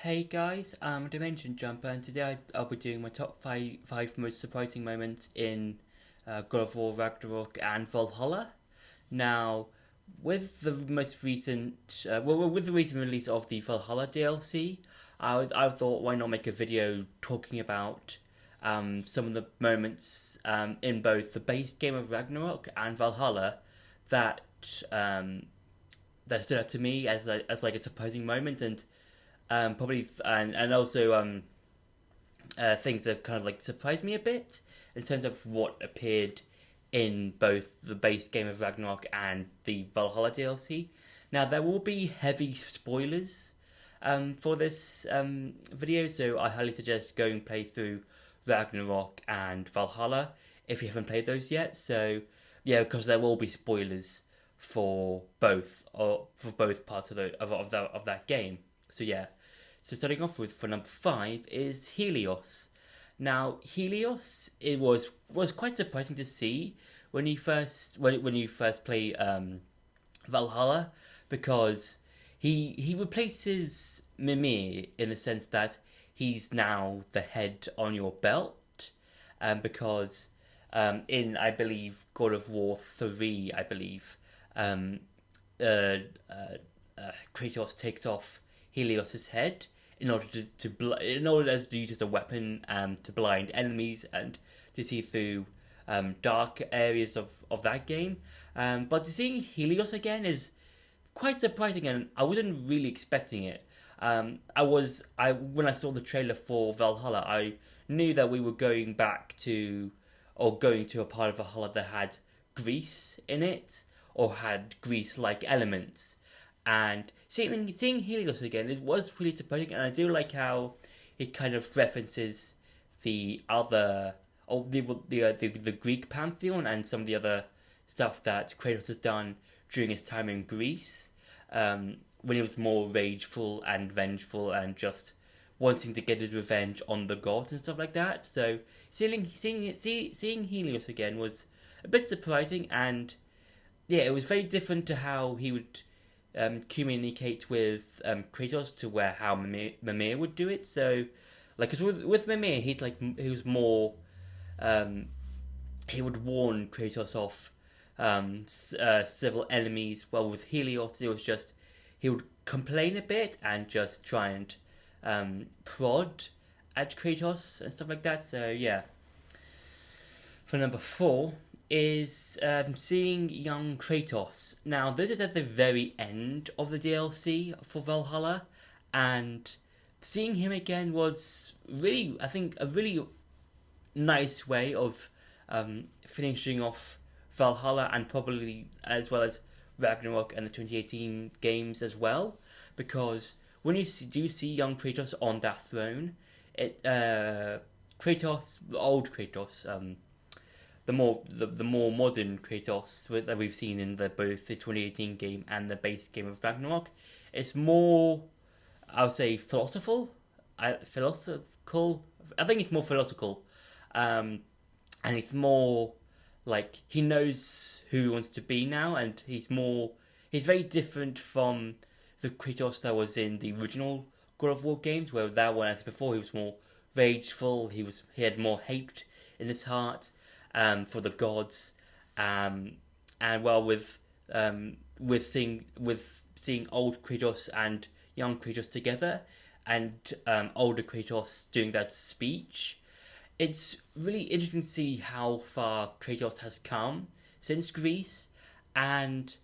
Hey guys, I'm Dimension Jumper, and today I'll be doing my top five most surprising moments in God of War, Ragnarok, and Valhalla. Now, with the most recent, with the recent release of the Valhalla DLC, I thought why not make a video talking about some of the moments in both the base game of Ragnarok and Valhalla that um, that stood out to me as like a surprising moment and probably and also things that kind of like surprised me a bit in terms of what appeared in both the base game of Ragnarok and the Valhalla DLC. Now there will be heavy spoilers for this video, so I highly suggest going play through Ragnarok and Valhalla if you haven't played those yet. So yeah, because there will be spoilers for both or for both parts of that game. So yeah. So starting off with for number five is Helios. Now Helios, it was quite surprising to see when you first play Valhalla, because he replaces Mimir in the sense that he's now the head on your belt, because in I believe God of War 3, I believe um, uh, uh, Kratos takes off Helios's head in order in order to use it as a weapon to blind enemies and to see through dark areas of that game. But seeing Helios again is quite surprising, and I wasn't really expecting it. I when I saw the trailer for Valhalla, I knew that we were going back to or going to a part of Valhalla that had Greece in it or had Greece-like elements. And seeing Helios again, it was really surprising, and I do like how it kind of references the other, or the Greek pantheon and some of the other stuff that Kratos has done during his time in Greece, when he was more rageful and vengeful and just wanting to get his revenge on the gods and stuff like that. So seeing Helios again was a bit surprising, and yeah, it was very different to how he would communicate with Kratos to where how Mimir would do it. So, like, cause with Mimir, he was more he would warn Kratos off several enemies. Well, with Helios, it was just he would complain a bit and just try and prod at Kratos and stuff like that. So yeah. For number four is seeing young Kratos. Now, this is at the very end of the DLC for Valhalla, and seeing him again was really, I think, a really nice way of finishing off Valhalla, and probably as well as Ragnarok and the 2018 games as well, because when you do see young Kratos on that throne, old Kratos, the more modern Kratos that we've seen in both the 2018 game and the base game of Ragnarok, it's more, I would say, philosophical. I think it's more philosophical, and it's more like he knows who he wants to be now, and he's very different from the Kratos that was in the original God of War games, where that one, as before, he was more rageful. He had more hate in his heart for the gods, and well, with seeing old Kratos and young Kratos together, and older Kratos doing that speech, it's really interesting to see how far Kratos has come since Greece, and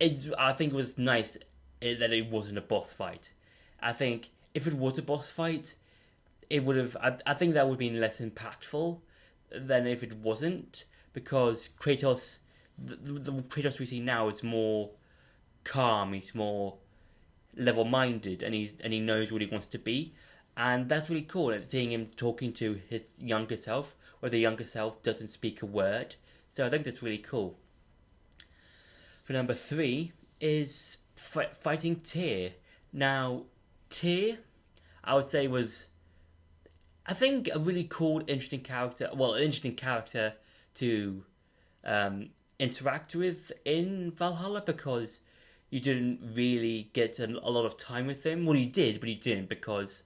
I think it was nice that it wasn't a boss fight. I think if it was a boss fight, it would have. I think that would have been less impactful than if it wasn't, because Kratos, the Kratos we see now is more calm. He's more level-minded, and he knows what he wants to be, and that's really cool. And seeing him talking to his younger self, where the younger self doesn't speak a word. So I think that's really cool. For number three is fighting Teer. Now, Teer, I would say, was, I think, a really cool, interesting character. Well, an interesting character to interact with in Valhalla, because you didn't really get a lot of time with him. Well, you did, but you didn't because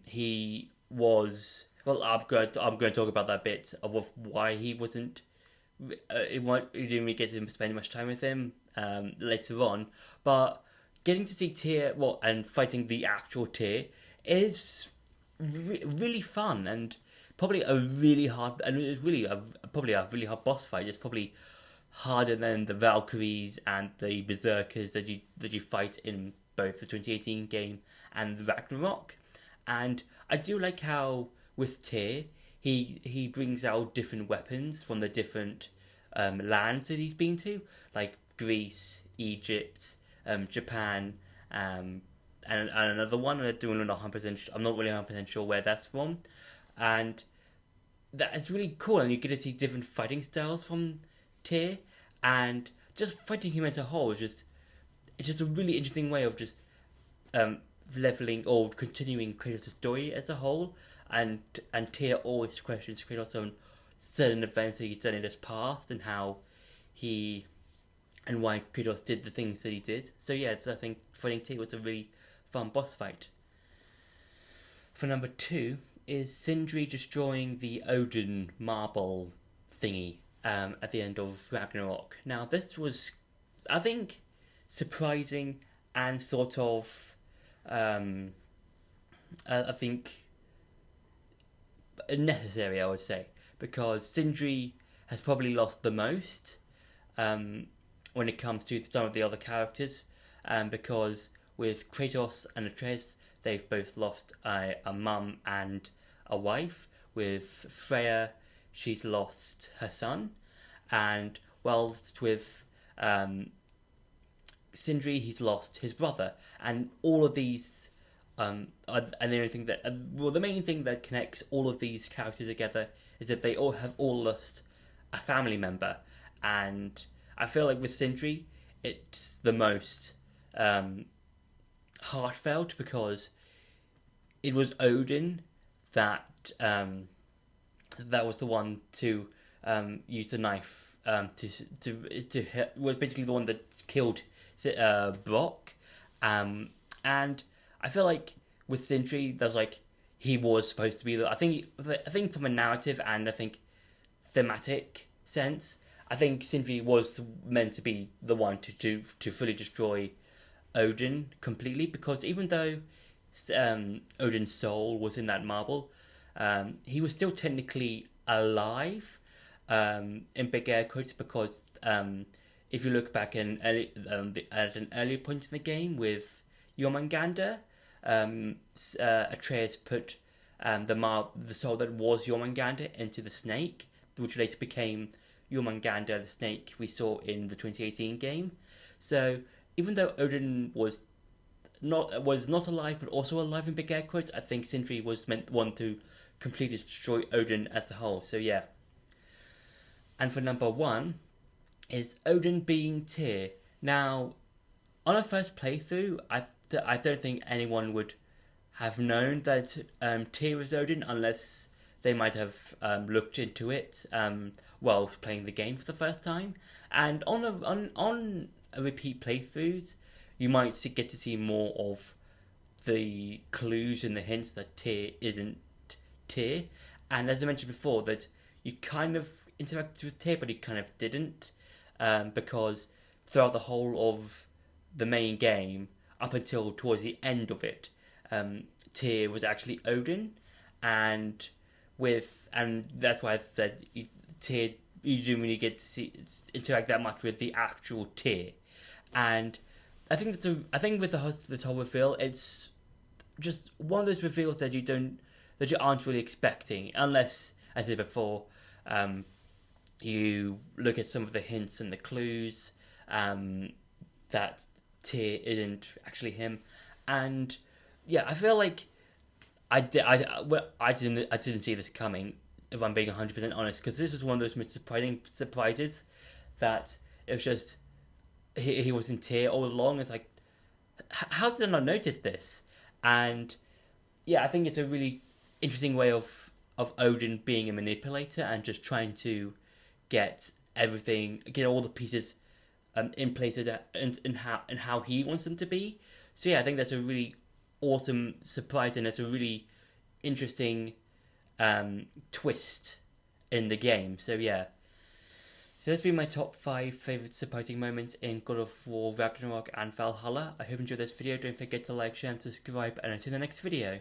he was. Well, I'm going to talk about that bit of why he wasn't. You didn't really get to spend much time with him later on, but getting to see Teer, and fighting the actual Teer is really fun and probably a really hard, and it's really probably a really hard boss fight. It's probably harder than the Valkyries and the Berserkers that you fight in both the 2018 game and the Ragnarok. And I do like how with Teer he brings out different weapons from the different lands that he's been to, like Greece, Egypt, Japan, and another one. I'm not 100%. I'm not really 100% sure where that's from, and that is really cool. And you get to see different fighting styles from Teer, and just fighting him as a whole is just a really interesting way of just leveling or continuing Kratos' story as a whole. And Teer always questions Kratos on certain events that he's done in his past and how he and why Kratos did the things that he did. So yeah, I think fighting Teer was a really fun boss fight. For number 2 is Sindri destroying the Odin marble thingy at the end of Ragnarok. Now this was, I think, surprising and sort of, I think, necessary, I would say, because Sindri has probably lost the most when it comes to some of the other characters, because with Kratos and Atreus, they've both lost a mum and a wife. With Freya, she's lost her son, and whilst with Sindri, he's lost his brother, and all of these. And the only thing that, the main thing that connects all of these characters together is that they all have lost a family member, and I feel like with Sindri, it's the most heartfelt because it was Odin that was the one to use the knife to hit, was basically the one that killed Brock, and I feel like with Sindri, there's he was supposed to be I think from a narrative and I think thematic sense, I think Sindri was meant to be the one to fully destroy Odin completely, because even though Odin's soul was in that marble, he was still technically alive, in big air quotes, because if you look back at an earlier point in the game with Jormungandr, Atreus put the soul that was Jormungandr into the snake, which later became Jormungandr, the snake we saw in the 2018 game. So even though Odin was not alive, but also alive in big air quotes, I think Sindri was meant one to completely destroy Odin as a whole. So yeah. And for number 1 is Odin being Teer. Now, on a first playthrough, I don't think anyone would have known that Teer was Odin unless they might have looked into it while playing the game for the first time. And on a repeat playthroughs, you might get to see more of the clues and the hints that Teer isn't Teer. And as I mentioned before, that you kind of interacted with Teer, but you kind of didn't, because throughout the whole of the main game, up until towards the end of it, Teer was actually Odin, and that's why I said Teer, you didn't really get to interact that much with the actual Teer. And I think with this whole reveal, it's just one of those reveals that you aren't really expecting, unless, as I said before, you look at some of the hints and the clues that Teer isn't actually him. And yeah, I feel like I didn't see this coming, if I'm being 100% honest, because this was one of those most surprising surprises that it was just he was in Teer all along. It's like, how did I not notice this? And yeah, I think it's a really interesting way of Odin being a manipulator and just trying to get all the pieces in place of that, and how he wants them to be. So yeah, I think that's a really awesome surprise, and it's a really interesting twist in the game. So yeah. So that's been my top 5 favourite surprising moments in God of War, Ragnarok and Valhalla. I hope you enjoyed this video. Don't forget to like, share and subscribe, and I'll see you in the next video.